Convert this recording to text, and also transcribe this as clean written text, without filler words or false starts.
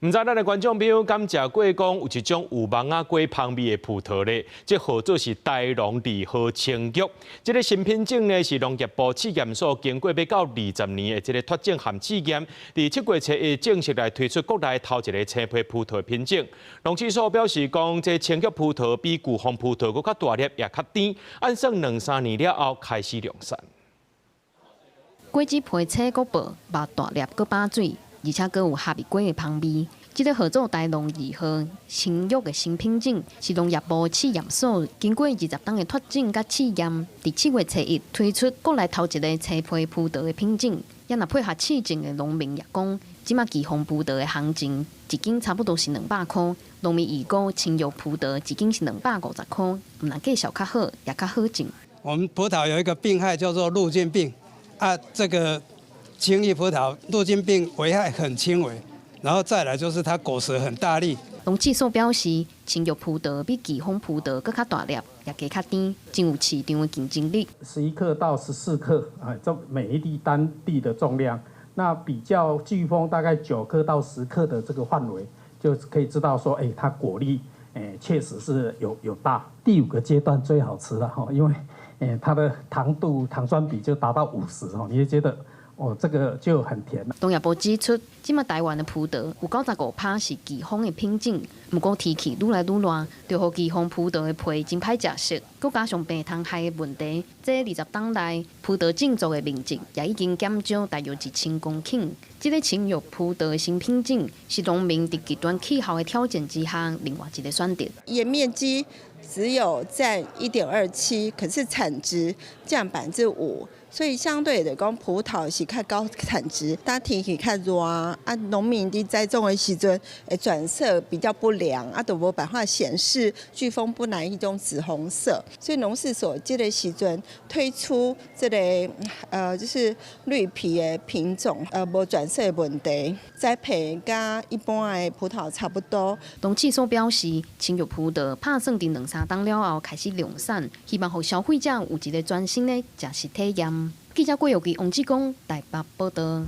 唔知咱的觀眾朋友敢食過講有一種有芒仔果香味的葡萄呢？這號做是台農2號青玉。這個新品種呢是農業部試驗所經過不到20年的這個脫種和試驗，在7月初一正式來推出國內頭一個青皮葡萄的品種。農試所表示講，這青玉葡萄比巨峰葡萄佫較大粒也較甜，按算2-3年了後開始量產。果子皮青佫薄，肉大粒佫把水。而且佫有哈密瓜的香味。這個號做台農2號青玉的新品種，是農業部試驗所經過20檔的脫種甲試驗，在7月初一推出國內頭一個青皮葡萄的品種。也若配合試種的農民也講，即馬巨峰葡萄的行情一斤差不多是200塊，農民預估青玉葡萄一斤是250塊，唔但價小較好，也較好種。我們葡萄有一個病害叫做路菌病，這個。青玉葡萄路菌病危害很輕微，然後再來就是它果實很大粒。農試所表示，青玉葡萄比巨峰葡萄更較大粒，也加較甜，真有市場的競爭力。11克到14克這每一粒單粒的重量，那比較巨峰大概9克到10克的這個範圍，就可以知道說，它果粒確實是有大。第5個階段最好吃了哈，因為它的糖度糖酸比就達到50哈，你就覺得。這個就很甜了。農業部指出，今麥台灣的葡萄有95%是巨峰的品種，不過天氣愈來愈熱，就讓巨峰葡萄的皮真歹食色，佮加上病蟲害的問題，這20檔內葡萄種植的面積也已經減少大約1000公頃。這個青玉葡萄的新品種是農民在極端氣候的挑戰之下另外一個選擇。也面積只有佔1.27%，可是產值降5%，所以相對來講，葡萄是較高產值。但天氣較熱啊，農民在栽種的時陣，轉色比較不良，都無辦法顯示巨峰本來一種紫紅色。所以農試所這個時陣推出這個就是綠皮的品種，無轉色的問題，栽培跟一般的葡萄差不多。農試所表示，青玉葡萄打算在2-3檔了後開始量產，希望讓消費者有一個全新的食食體驗。記者郭友基、王志光台北報道。